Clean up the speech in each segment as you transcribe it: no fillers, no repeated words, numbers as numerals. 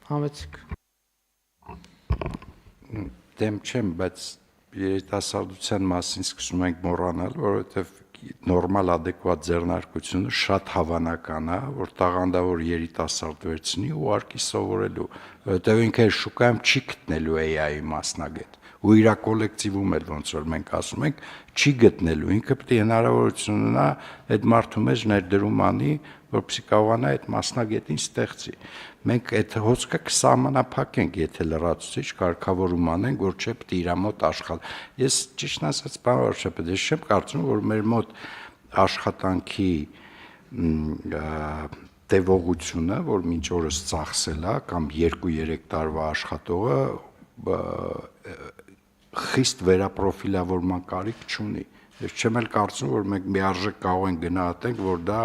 Համեցիկ։ Դեմ չեմ, բայց երիտասարդության մասին սկսում ենք մոռանալ, որովհետև նորմալ ադեկվատ ձեռնարկությունը շատ հավանական է, որ տաղանդավոր երիտասարդ վերցնի ու արկի սովորելու, որովհետև ինքը շուկայում չի գտնելու AI-ի մասնագետ, ու իր կոլեկտիվում էլ ոնց որ մենք ասում ենք, չի գտնելու, ինքը պետք է հնարավորություն ունենա այդ մարդու մեջ ներդրում անի, որպեսզի կարողանա այդ մասնագետին ստեղծի։ Մենք այդ հոսքը կսահմանափակենք, եթե լրացուցիչ կարգավորում անենք, որ չէ պետք է իր մոտ աշխատի։ Ես ճիշտ ասած, պարոն վարչապետ, ես չեմ կարծում, որ մեր մոտ աշխատանքի տևողությունը, որ մինչ օրս ծախսել է, կամ 2-3 տարվա աշխատողը խիստ վերապրոֆիլավորման կարիք չունի։ Ես չեմ էլ կարծում, որ մենք միարժեք կարող ենք գնահատենք, որ դա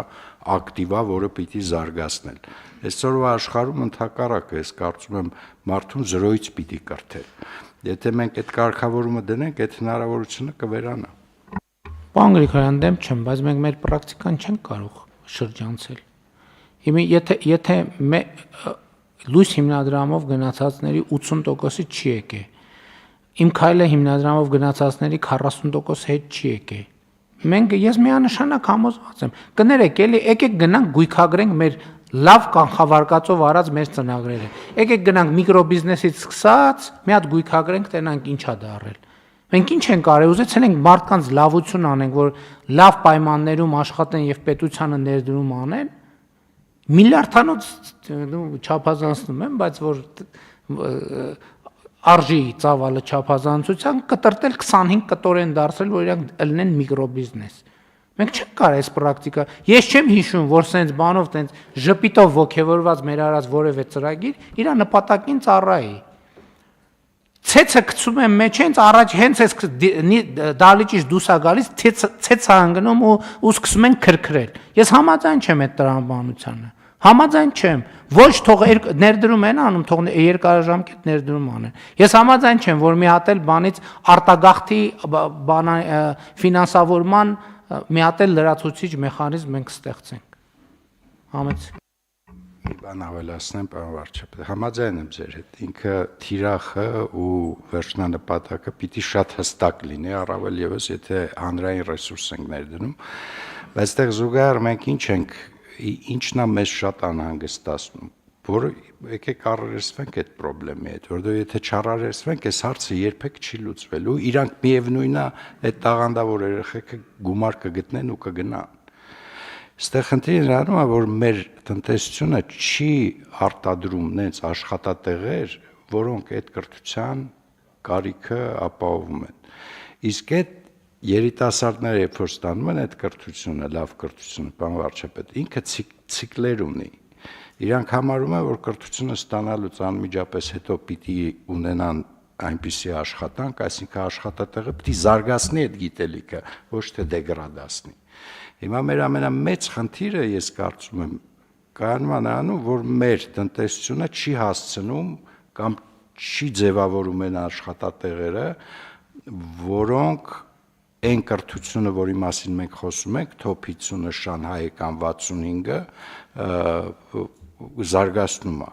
ակտիվ է, որը պիտի զարգացնել։ Այսօրվա աշխարհում ընդհակառակը, ես կարծում եմ, մարդուն 0-ից պիտի կրթել։ Եթե մենք այդ կարգավորումը դնենք, այդ հնարավորությունը կվերանա։ Պարոն Գրիգորյան, դեմ չեմ, բայց մենք մեր պրակտիկան չենք կարող շրջանցել։ Եթե լույս հիմնադրամով գնացածների 80%-ը չի եկե, իմ քայլը հիմնադրամով գնացածների 40% հետ չի եկե։ Ես միանշանակ համոզված եմ, կներեք, էլի եկեք գնանք գույքագրենք մեր լավ կանխավարկածով արած մեր ծնագրերը։ Եկեք գնանք միկրոբիզնեսից սկսած, մի հատ գույքագրենք, տենանք ինչա դա առել։ Մենք ինչ ենք արել, ուզեցել ենք մարդկանց լավություն անենք, որ լավ պայմաններում աշխատեն եւ պետությանը ներդրում անեն։ Միլիարդանոց չափազանցնում եմ, բայց որ արժի ծավալը չափազանցության կտրտել 25 կտորեն դարձել, որ իրանք ելնեն միկրոբիզնես։ Մենք չենք կարող այս պրակտիկա։ Ես չեմ հիշում, որ սենց բանով տենց ժպիտով ոգևորված մեր արած որևէ ծրագիր իր նպատակին ծառայի։ Ցեցը գցում եմ մեջ, հենց առաջ հենց այս դալիճից դուրս է գալիս, ցեցը հանգնում ու սկսում են քրքրել։ Ես համաձայն չեմ այդ տրամաբանությանը։ Համաձայն չեմ։ Ոչ թող ներդրում են անում, թող երկարաժամկետ ներդրում անեն։ Ես համաձայն չեմ, որ մի հատ էլ բանից արտագաղթի ֆինանսավորման մի հատ էլ լրացուցիչ մեխանիզմ մենք ստեղծենք։ Համեցեք։ Մի բան ավելացնեմ, պարոն վարչապետ, համաձայն եմ ձեր հետ, ինքը թիրախը ու վերջնանպատակը պիտի շատ հստակ լինի, առավել ևս եթե հանրային ռեսուրս ենք ներդնում, բայց այդտեղ զուգահեռ մենք ինչն է մեզ շատ անհանգստացնում, որ եկեք առերեսվենք այդ խնդրի հետ, որովհետև եթե չառերեսվենք, այս հարցը երբեք չի լուծվելու, իրանք միևնույնն է, այդ տաղանդավոր երեխեքը գումար կգտնեն ու կգնան։ Այստեղ խնդիրը նրանում է, որ մեր տնտեսությունը չի արտադրում նենց աշխատատեղեր, որոնք այդ կրթության կարիքը ապահովում են։ Իսկ այդ երիտասարդները, երբ որ ստանում են այդ կրթությունը, լավ կրթությունը, պարոն վարչապետ, ինքը ցիկլեր ունի։ Իրանք համարում են, որ կրթությունը ստանալուց անմիջապես հետո պիտի ունենան այնպիսի աշխատանք, այսինքն աշխատատեղը պիտի զարգացնի այդ գիտելիքը, ոչ թե դեգրադացնի։ Հիմա մեր ամենամեծ խնդիրը, ես կարծում եմ, կայանում է նրանում, որ մեր տնտեսությունը չի հասցնում կամ չի ձևավորում այն աշխատատեղերը, որոնք այն կրթությունը, որի մասին մենք խոսում ենք, top 50-ը, Շանհայի կամ 65-ը զարգացնում է։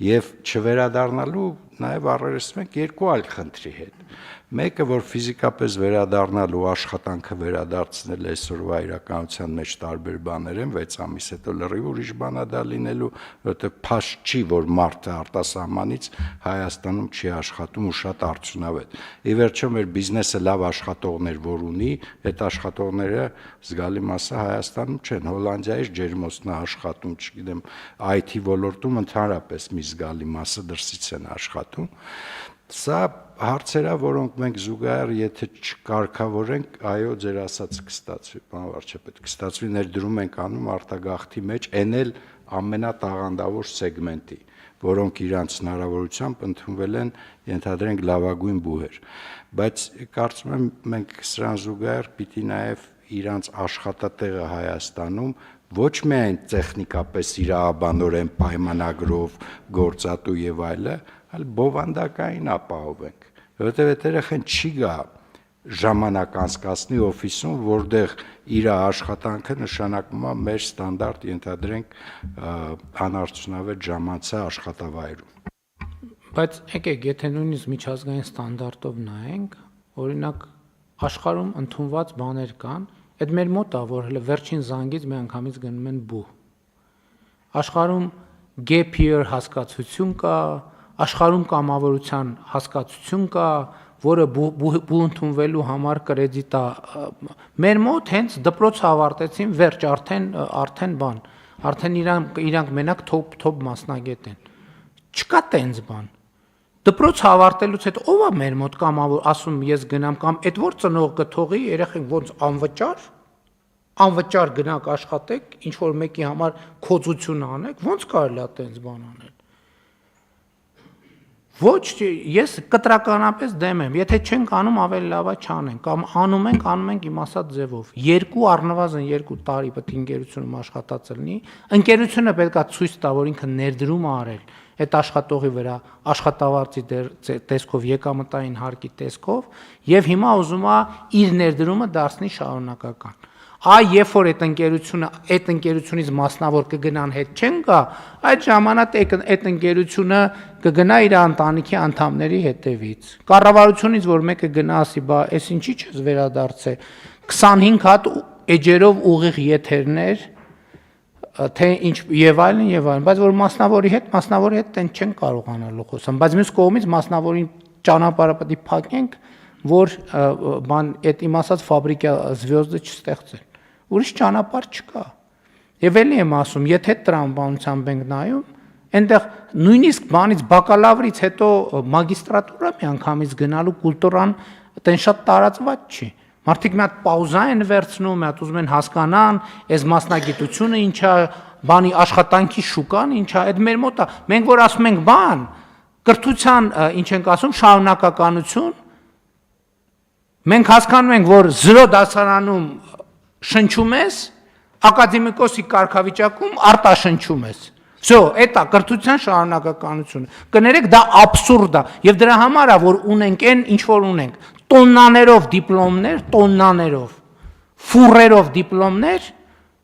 Եվ չվերադառնալու նաև առերեսվենք երկու այլ խնդրի հետ։ Մեկը, որ ֆիզիկապես վերադառնալ ու աշխատանքը վերադարձնել այսօրվա իրականության մեջ տարբեր բաներ են, 6 ամիս հետո լրիվ ուրիշ բան է դա լինելու, որովհետև փաստ չի, որ մարդը արտասահմանից Հայաստանում չի աշխատում ու շատ արդյունավետ։ Ի վերջո մեր բիզնեսը լավ աշխատողներ որ ունի, այդ աշխատողները զգալի մասը Հայաստանում չեն, Հոլանդիայից ջերմոցն է աշխատում, չգիտեմ, IT ոլորտում ընդհանրապես մի զգալի մասը դրսից են աշխատում։ Սա հարցեր է, որոնք մենք զուգահեռ եթե չկարգավորենք, այո, ձեր ասածը կստացվի, պարոն վարչապետ, կստացվի ներդրում ենք անում արտագաղթի մեջ, այն էլ ամենատաղանդավոր սեգմենտի, որոնք իրանց հնարավորությամբ ընդունվել են, ենթադրենք լավագույն բուհեր, բայց կարծում եմ մենք սրան զուգահեռ պիտի նաև իրանց աշխատատեղը Հայաստանում ոչ միայն տեխնիկապես իրավաբանորեն պայմանագրով գործատու եւ այլը, այլ բովանդակային ապահովենք, որովհետեւ այդ երեխան չի գա ժամանակ անցկացնի օֆիսում, որտեղ իր աշխատանքը նշանակում է մեր ստանդարտ ենթադրենք անարդյունավետ ժամանցը աշխատավայրում։ Բայց եկեք, եթե նույնիսկ միջազգային ստանդարտով նայենք, օրինակ աշխարհում ընդունված բաներ կան, այդ մեր մոտ է, որ հենց վերջին զանգից մի անգամից գնում են բու։ Աշխարհում gap year հասկացություն կա, աշխարհում կամավորության հասկացություն կա, որը բու ընդունվելու համար կրեդիտ է։ Մեր մոտ հենց դպրոց ավարտեցին, վերջ արդեն բան, արդեն իրանք մենակ top մասնագետ են։ Չկա տենց բան։ Դպրոց ավարտելուց հետո ով է մեր մոտ կամավոր, ասում ես գնամ կամ այդ որ ծնող կթողի երեխեք ոնց անվճար գնաք աշխատեք, ինչ որ մեկի համար քոծություն անեք, ոնց կարելի է տենց բան անել։ Ոչ, ես կտրականապես դեմ եմ, եթե չենք անում, ավելի լավ է չանենք, կամ անում ենք իմ ասած ձևով։ Առնվազն 2 տարի պետք է ընկերությունում աշխատած լինի, ընկերությունը պետք է ցույց տա, որ ինքը ներդրում է արել այդ աշխատողի վրա, աշխատավարձի տեսքով, եկամտային հարկի տեսքով, եւ հիմա ուզում է իր ներդրումը դարձնի շարունակական։ Երբ որ այդ ընկերությունից մասնավոր կգնան հետ չեն գա, այդ ժամանակ այդ ընկերությունը կգնա իր ընտանիքի անդամների հետևից։ Կառավարությունից որ մեկը գնա ասի, բա էս ինչի՞ չես վերադարձել, 25 հատ էջերով ուղիղ եթերներ, թե ինչ եւ այլն, բայց որ մասնավորի հետ տենց չեն կարողանալու խոսալ, բայց մյուս կողմից մասնավորին ճանապարհը պետք է փակենք, որ այդ իմ ասած ֆաբրիկա զվյոզդը չստեղծեն։ Ուրիշ ճանապարհ չկա։ Եվ էլի եմ ասում, եթե տրամաբանությամբ ենք նայում, այնտեղ նույնիսկ բանից բակալավրից հետո մագիստրատուրա միանգամից գնալու կուլտուրան այդեն շատ տարածված չի։ Մարդիկ մի հատ պաուզա են վերցնում, մի հատ ուզում են հասկանան, այս մասնագիտությունը ինչ է, բանի աշխատանքի շուկան ինչ է, այդ մեր մոտ է։ Մենք որ ասում ենք բան, կրթության ինչ ենք ասում, շարունակականություն, մենք հասկանում ենք, որ 0 դասարանում շնչում ես, ակադեմիկոսի կարգավիճակում արտաշնչում ես։ Всё, это կրթության շարունակականությունը։ Կներեք, դա աբսուրդ է, եւ դրա համար է, որ ունենք ինչ որ ունենք, տոննաներով դիպլոմներ, ֆուրերով դիպլոմներ,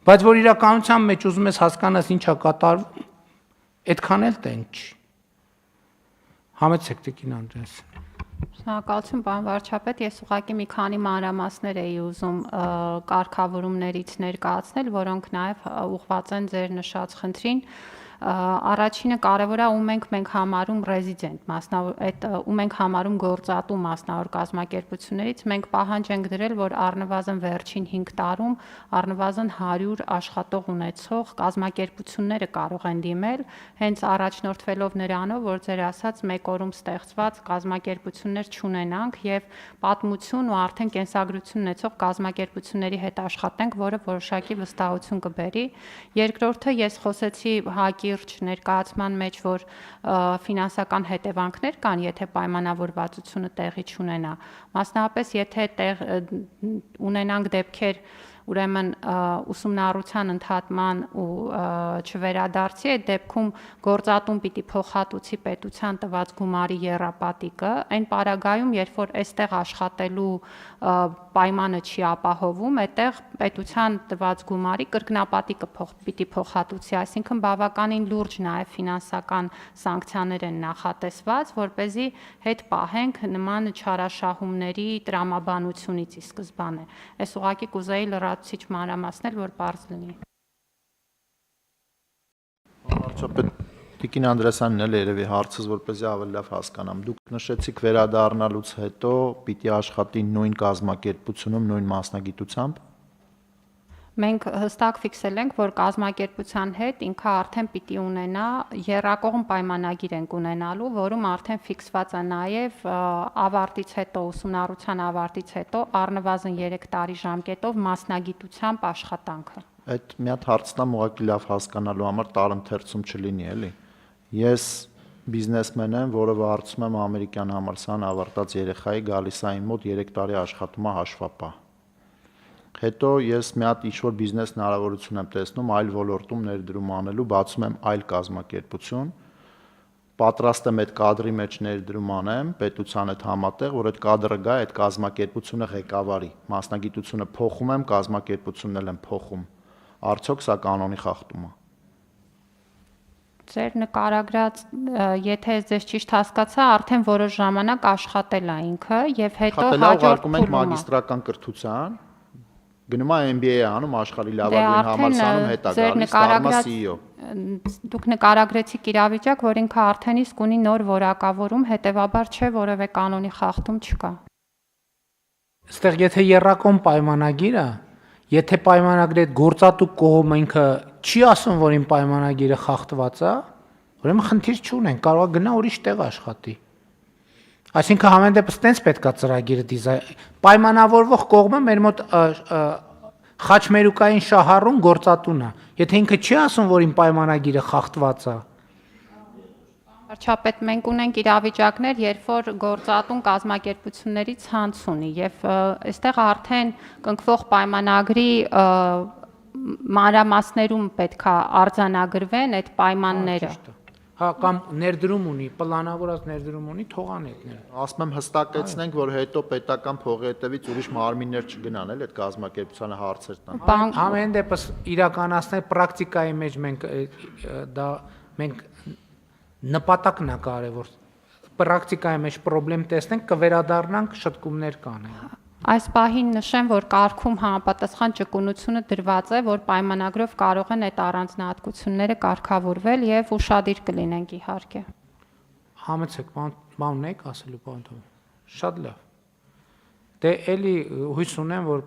բայց որ իրականության մեջ ուզում ես հասկանաս ինչա կատարվում, այդքան էլ տենց չի։ Համեցեք Տիկին Անդրեաս։ Շնորհակալություն, պարոն վարչապետ, ես ուղղակի մի քանի մանրամասներ էի ուզում կարգավորումներից ներկայացնել, որոնք նաև ուղղված են ձեր նշած խնդրին։ Առաջինը կարևոր է ում ենք համարում ռեզիդենտ, ում ենք համարում գործատու մասնավոր կազմակերպություններից, մենք պահանջ ենք դրել, որ առնվազն վերջին 5 տարում առնվազն 100 աշխատող ունեցող կազմակերպությունները կարող են դիմել, հենց առաջնորդվելով նրանով, որ ձեր ասած մեկ օրում ստեղծված կազմակերպություններ չունենանք եւ պատմություն ու արդեն կենսագրություն ունեցող կազմակերպությունների հետ աշխատենք, որը որոշակի վստահություն կբերի։ Երկրորդը ես խոսեցի հակիրճ ներկայացման մեջ, որ ֆինանսական հետևանքներ կան, եթե պայմանավորվածությունը տեղի չունենա։ Մասնավորապես, եթե ունենանք դեպքեր, ուրեմն ուսումնառության ընդհատման ու չվերադարձի, այդ դեպքում գործատուն պիտի փոխհատուցի պետության տված գումարի եռապատիկը, այն պարագայում, երբ որ այստեղ աշխատելու պայմանը չի ապահովում, այդտեղ պետության տված գումարի կրկնապատիկը պիտի փոխհատուցի, այսինքն բավականին լուրջ նաև ֆինանսական սանկցիաներ են նախատեսված, որպեսզի հետ պահենք նման չարաշահումների տրամաբանությունից ի սկզբանե։ Այս ուղղակի կուզեի լրացուցիչ մանրամասնել, որ պարզ լինի։ Վարչապետ Տիկին Անդրեասյանն էլ երևի հարցս որպեսզի ավելի լավ հասկանամ։ Դուք նշեցիք վերադառնալուց հետո պիտի աշխատի նույն կազմակերպությունում, նույն մասնագիտությամբ։ Մենք հստակ ֆիքսել ենք, որ կազմակերպության հետ ինքը արդեն պիտի ունենա եռակողմ պայմանագիր ենք ունենալու, որում արդեն ֆիքսված է նաև ավարտից հետո, ուսումնառության ավարտից հետո առնվազն 3 տարի ժամկետով մասնագիտությամբ աշխատանքը։ Այդ մի հատ հարցն եմ ուղղակի լավ հասկանալու համար տարընթերցում չլինի, էլի։ Ես բիզնեսմեն եմ, որը վարձում եմ ամերիկյան համալսարան ավարտած երեխայի, գալիս է իմ մոտ 3 տարի աշխատում է հաշվապահ։ Հետո ես մի հատ ինչ-որ բիզնես հնարավորություն եմ տեսնում այլ ոլորտում ներդրում անելու, բացում եմ այլ կազմակերպություն, պատրաստ եմ այդ կադրի մեջ ներդրում անեմ, պետության հետ համատեղ, որ այդ կադրը գա, այդ կազմակերպությունը ղեկավարի, մասնագիտությունը փոխում եմ, կազմակերպությունն էլ եմ փոխում, արդյոք սա կանոնի խախտում է։ Ձեր նկարագրած, եթե ձեզ ճիշտ հասկացա, արդեն որոշ ժամանակ աշխատել է ինքը եւ հետո հաջորդ ուղարկում ենք փուլում է։ մագիստրական կրթության, գնում է MBA անում, աշխարհի լավագույն համալսարանում հետ է գալիս, դառնում է CEO։ Դուք նկարագրեցիք իրավիճակ, որ ինքը արդեն իսկ ունի նոր որակավորում, հետեւաբար չէ որևէ կանոնի խախտում չկա։ Այստեղ եթե երրակոմ պայմանագիր է, եթե պայմանագրի այդ գործատու կողմը ինքը չի ասում, որ իմ պայմանագիրը խախտված է, ուրեմն խնդիր չունեն, կարող է գնա ուրիշ տեղ աշխատի։ Այսինքն համեն դեպս տենց պետքա ծրագիրը դիզայն պայմանավորվող կողմը մեր մոտ խաչմերուկային շահառուն գործատուն է։ Եթե ինքը չի ասում, որ իմ պայմանագիրը խախտված է, Վարչապետ, մենք ունենք իրավիճակներ, երբ որ գործատուն կազմակերպությունների ցանց ունի եւ այստեղ արդեն կնքվող պայմանագրի մանրամասներում պետքա արձանագրվեն այդ պայմանները։ հա կամ ներդրում ունի, պլանավորած ներդրում ունի, թողանետներ։ Ասում եմ հստակեցնենք, որ հետո պետական փողի հետևից ուրիշ մարմիններ չգնան, էլ այդ կազմակերպությանը հարցեր տան։ Ամեն դեպս իրականացնել պրակտիկայի մեջ մենք նպատակն է կարևոր։ Պրակտիկայի մեջ խնդրեմ տեսնենք, կվերադառնանք շտկումներ կանենք։ Այս պահին նշեմ, որ կարգում համապատասխան ճկունությունը դրված է, որ պայմանագրով կարող են այդ առանձնահատկությունները կարգավորվել եւ ուշադիր կլինենք իհարկե։ Համեցեք, բան ունեք ասելու բանը։ Շատ լավ։ Դե էլի հույս ունեմ, որ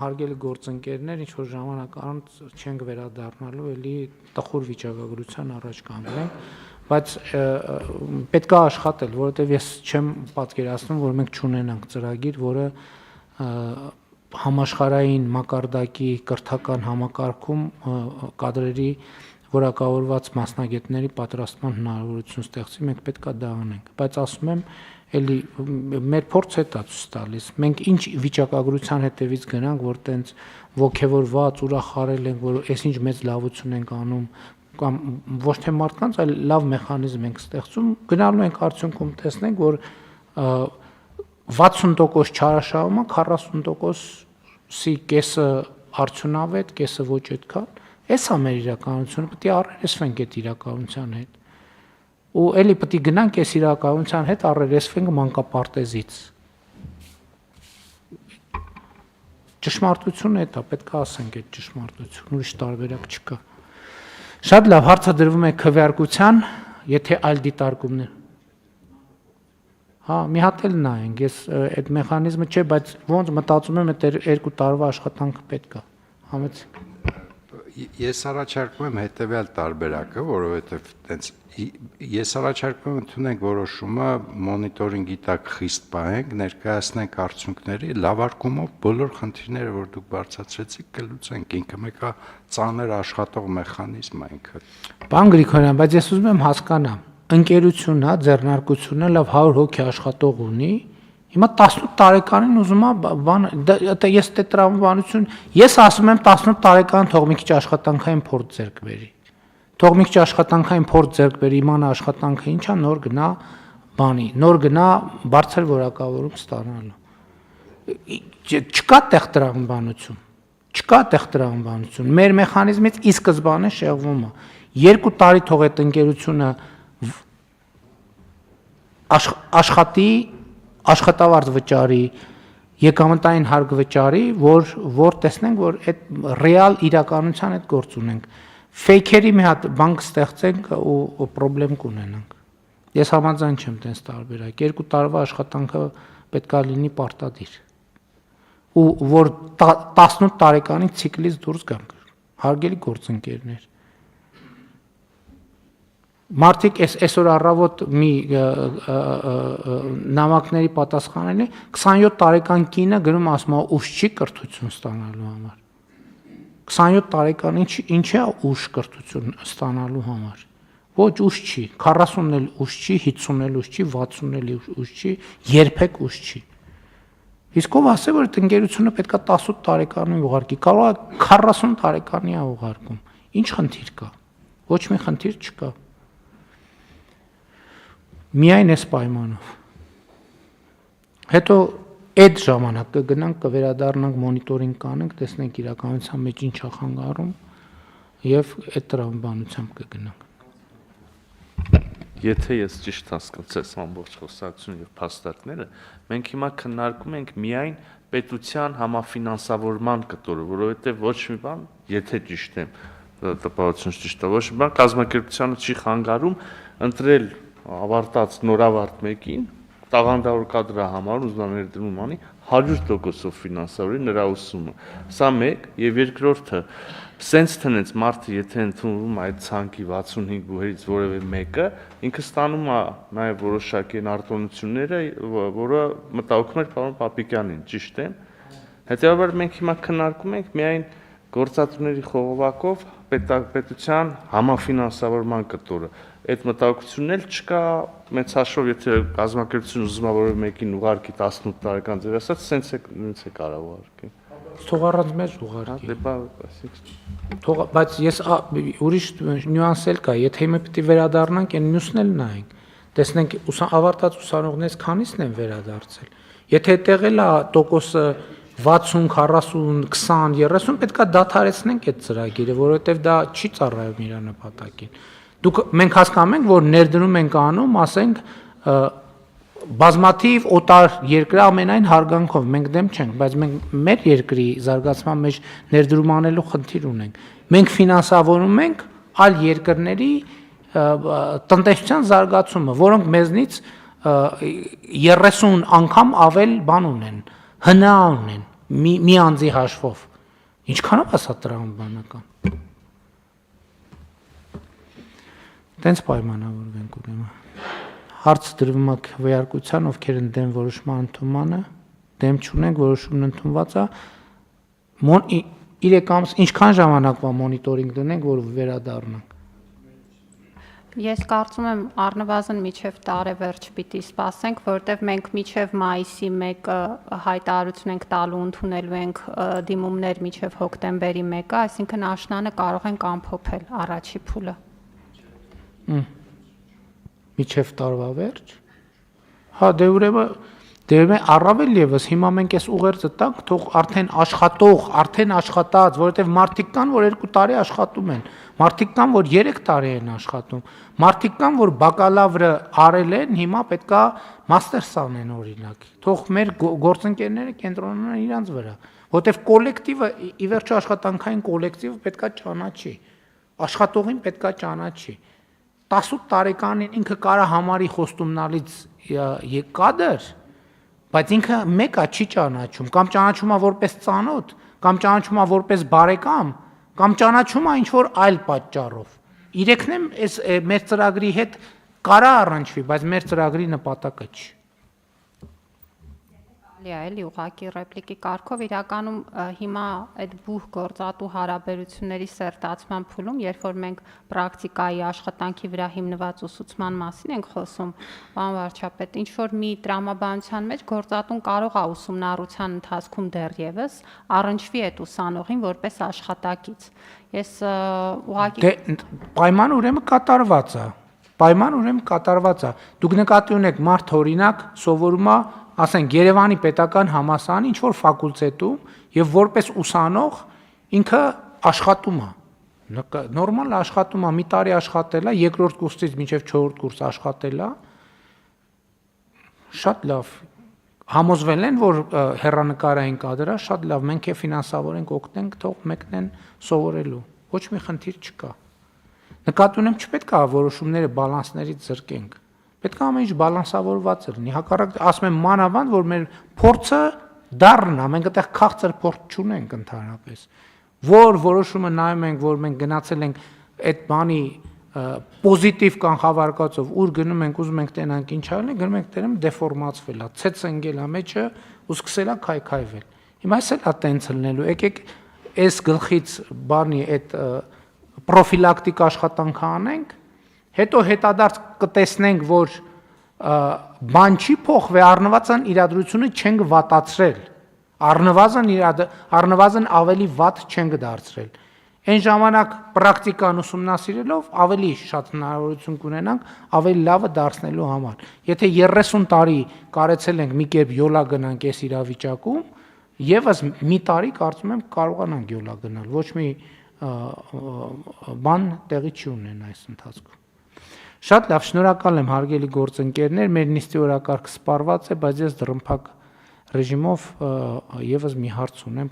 հարգելի գործընկերներ ինչ որ ժամանակ անց չենք վերադառնալու, էլի տխուր վիճակագրության առաջ կանգնենք, բայց պետք է աշխատել, որովհետեւ ես չեմ պատկերացնում, որ մենք չունենանք ծրագիր, որը համաշխարհային մակարդակի կրթական համակարգում կադրերի որակավորված մասնագետների պատրաստման հնարավորություն ստեղծի, մենք պետք է դա անենք, բայց ասում եմ, էլի մեր փորձը դա ցույց տալիս, մենք ինչ վիճակագրության հետևից գնանք, որ տենց ողջևորված, ուրախարել ենք, որ այսինչ մեծ լավություն ենք անում, կամ ոչ թե մարդկանց, այլ լավ մեխանիզմ ենք ստեղծում, գնալու ենք արդյունքում տեսնենք, որ 60% չարաշահումը, 40%-ի կեսը արդյունավետ, կեսը ոչ այդքան, այս է մեր իրականությունը, պետք է առերեսվենք այդ իրականության հետ։ Ու էլի պետք է գնանք այս իրականության հետ առերեսվենք մանկապարտեզից։ Ճշմարտությունը դա պետք է ասենք այդ ճշմարտությունը, ուրիշ տարբերակ չկա։ Շատ լավ, հարցը դրվում է քվեարկության, եթե այլ դիտարկումներ։ Հա, մի հատ էլ նայենք, ես այդ մեխանիզմը չէ, բայց ոնց մտածում եմ այդ 2 տարվա աշխատանքը պետք է։ Համեցեք։ Ես առաջարկում եմ հետևյալ տարբերակը, որովհետև տենց ես առաջարկում եմ ընդունենք որոշումը մոնիտորինգի տակ խիստ պահենք, ներկայացնենք արդյունքների, լավարկումով բոլոր խնդիրները, որ դուք բարձրացրեցիք, կլուծենք, ինքը մեկը ծանր աշխատող մեխանիզմ է ինքը։ Պարոն Գրիգորյան, բայց ես ուզում եմ հասկանամ, ընկերությունն է, ձեռնարկությունը լավ 100 հոգի աշխատող ունի, հիմա 18 տարեկանին ուզում է ես դե տրամաբանություն, ես ասում եմ 18 տարեկան թող մի քիչ աշխատանքային փորձ ձեռք բերի։ Թող մի քիչ աշխատանքային փորձ ձեռք բերի, իմանա աշխատանքը ինչա, նոր գնա բանի, նոր գնա բարձր որակավորում ստանալու։ Չկա տեղ տրամաբանություն։ Չկա տեղ տրամաբանություն։ Մեր մեխանիզմից ի սկզբանե շեղվում է։ 2 տարի թող այդ ընկերությունը աշխատի, աշխատավարձ վճարի, եկամտային հարկ վճարի, որ տեսնենք, որ այդ ռեալ իրականության հետ գործ ունենք։ Ֆեյքերի մի հատ բան կստեղծենք ու խնդրեմ կունենանք։ Ես համաձայն չեմ տենց տարբերակ։ 2 տարվա աշխատանքը պետքա լինի պարտադիր։ Ու որ 18 տարեկանի ցիկլից դուրս գանք։ Հարգելի գործընկերներ։ Մարդիկ այսօր առավոտ մի նամակների պատասխանել է 27 տարեկան կինը գնում ասում է ուշ չի կրթություն ստանալու համար 27 տարեկան ինչ է ուշ կրթություն ստանալու համար ոչ ուշ չի 40-ն էլ ուշ չի 50-ն էլ ուշ չի 60-ն էլ ուշ չի երբեք ուշ չի իսկ ով ասե որ այդ ընկերությունը պետքա 18 տարեկանին ուղարկի կարող է 40 տարեկանի է ուղարկում ինչ խնդիր կա ոչ մի խնդիր չկա Միայն այս պայմանով։ Հետո այդ ժամանակ կգնանք, կվերադառնանք մոնիտորինգ կանենք, տեսնենք իրականության մեջ ինչ է խանգարում եւ այդ տրամաբանությամբ կգնանք։ եթե ես ճիշտ հասկացած ամբողջ խոսակցությունը եւ փաստարկները, մենք հիմա քննարկում ենք միայն պետության համաֆինանսավորման կտորը, որովհետեւ ոչ մի բան, եթե ճիշտ եմ, տպավորությունս ճիշտ է, ոչ մի բան կազմակերպությանը չի խանգարում ընտրել ավարտած նորավարտ մեկին տաղանդավոր կադրը համար ուզում ներդրում անի 100%-ով ֆինանսավորի նրա ուսումը։ Սա մեկ, եւ երկրորդը, սենց տնից մարդը եթե ընդունվում այդ ցանկի 65 բուհերից որևէ մեկը, ինքը ստանում է նաեւ որոշակի արտոնությունները, որը մտահոգում էր պարոն Պապիկյանին, ճիշտ է։ Հետեւաբար մենք հիմա քննարկում ենք միայն գործատուների խողովակով պետության համաֆինանսավորման կտորը։ Այդ մտահոգությունն էլ չկա մեծ հաշվով, եթե կազմակերպությունը ուզում է որևէ մեկին ուղարկի 18 տարեկան ձեր ասած, սենց է կարող ուղարկի։ Թող առանց մեզ ուղարկի։ Դե բա, ասեք։ Թող, բայց ես ուրիշ նյուանս էլ կա, եթե հիմա պիտի վերադառնանք, այն մյուսն էլ նայենք։ Տեսնենք ավարտած ուսանողներից քանիսն են վերադարձել։ Եթե այդտեղ էլ է տոկոսը 60, 40, 20, 30 պետքա դադարեցնենք այդ ծրագիրը, որովհետև դա չի ծառայում իր նպատակին։ Մենք հասկանում ենք, որ ներդրում ենք անում, ասենք, բազմաթիվ օտար երկրի ամենայն հարգանքով, մենք դեմ չենք, բայց մենք մեր երկրի զարգացման մեջ ներդրում անելու խնդիր ունենք։ Մենք ֆինանսավորում ենք այլ երկրների տնտեսության զարգացումը, որոնք մեզնից 30 անգամ ավել բան ունեն, հնա ունեն, մի անձի հաշվով։ Ինչքանով է սա տրամաբանական։ Տենց պայմանավորվենք ուրեմն։ Հարց դրվում է քվեարկության, ովքեր են դեմ որոշման ընդունմանը, դեմ չունենք, որոշումն ընդունված է։ 3 ամս ինչքան ժամանակվա մոնիտորինգ դնենք, որ վերադառնանք։ Ես կարծում եմ առնվազն միջև տարեվերջ պիտի սպասենք, որովհետև մենք միջև մայիսի 1-ը հայտարարություն ենք տալու, ընդունելու ենք դիմումներ միջև հոկտեմբերի 1-ը, այսինքն աշնանը կարող ենք ամփոփել առաջի փուլը։ Միջև տարվա վերջ։ Հա, դե ուրեմն առավել եւս հիմա մենք այս ուղերձը տանք, թող արդեն աշխատող, արդեն աշխատած, որովհետեւ մարդիկ կան, որ 2 տարի աշխատում են, մարդիկ կան, որ 3 տարի են աշխատում, մարդիկ կան, որ բակալավրը արել են, հիմա պետքա մաստերս անեն օրինակ։ Թող մեր գործընկերները կենտրոնանան իրանց վրա, որովհետեւ կոլեկտիվը ի վերջո աշխատանքային կոլեկտիվը պետքա ճանաչի, աշխատողին պետքա ճանաչի։ 18 տարեկանին ինքը կարա համարի խոստումնալից կադր, բայց ինքը մեկը չի ճանաչում, կամ ճանաչում է որպես ծանոթ, կամ ճանաչում է որպես բարեկամ, կամ ճանաչում է ինչ-որ այլ պատճառով։ Իրեքն եմ այս մեր ծրագրի հետ կարա առնչվի, բայց մեր ծրագրի նպատակը չի։ Էլի ուղղակի ռեպլիկի կարգով իրականում հիմա այդ բուհ գործատու հարաբերությունների սերտացման փուլում, երբ որ մենք պրակտիկայի աշխատանքի վրա հիմնված ուսուցման մասին ենք խոսում, պարոն վարչապետ, ինչ որ մի տրամաբանության մեջ գործատուն կարող է ուսումնառության ընթացքում դեռևս առնչվի այդ ուսանողին որպես աշխատակից։ Ես ուղղակի պայման ուրեմն կատարված է։ Պայման ուրեմն կատարված է։ Դուք նկատի ունեք մարդ օրինակ սովորում է ասենք Երևանի պետական համալսարանի ինչ որ ֆակուլտետում եւ որպես ուսանող ինքը աշխատում է նորմալ աշխատում է մի տարի աշխատել է երկրորդ կուրսից մինչեւ 4-րդ կուրս աշխատել է շատ լավ համոզվել են որ հեռանկարային կադրը շատ լավ մենք է ֆինանսավորենք օգնենք թող մեկնեն սովորելու ոչ մի խնդիր չկա նկատի ունեմ չպետք է որոշումները բալանսներից զրկենք պետք է ամեն ինչ բալանսավորված լինի։ Հակառակ ասում եմ մանավանդ, որ մեր փորձը դառն է, մենք այդտեղ քաղցր փորձ չունենք ընդհանրապես։ Որ որոշումը նայում ենք, որ մենք գնացել ենք այդ բանի պոզիտիվ կանխավարկածով, ուր գնում ենք, ուզում ենք տենանք ինչ արել, գնում ենք տենեմ դեֆորմացվել է, ցեց ընկել է մեջը ու սկսել է քայքայվել։ Հիմա էս էլ է տենց լինելու։ Եկեք այս գլխից բանի այդ պրոֆիլակտիկ աշխատանքը անենք Հետո հետադարձ կտեսնենք, որ բան չի փոխվել, առնվազն իրադրությունը չենք վատացրել, առնվազն ավելի վատ չենք դարձրել։ Այն ժամանակ պրակտիկան ուսումնասիրելով ավելի շատ հնարավորություն կունենանք ավելի լավը դարձնելու համար։ Եթե 30 տարի կարեցել ենք մի կերպ յոլա գնանք այս իրավիճակում, եւս մի տարի կարծում եմ կարողանանք յոլա գնալ, ոչ մի բան տեղի չի ունենա այս ընթացքում։ Շատ լավ, շնորհակալ եմ հարգելի գործընկերներ, մեր նիստի օրակարգը սպառված է, բայց ես դռնփակ ռեժիմով եւս մի հարց ունեմ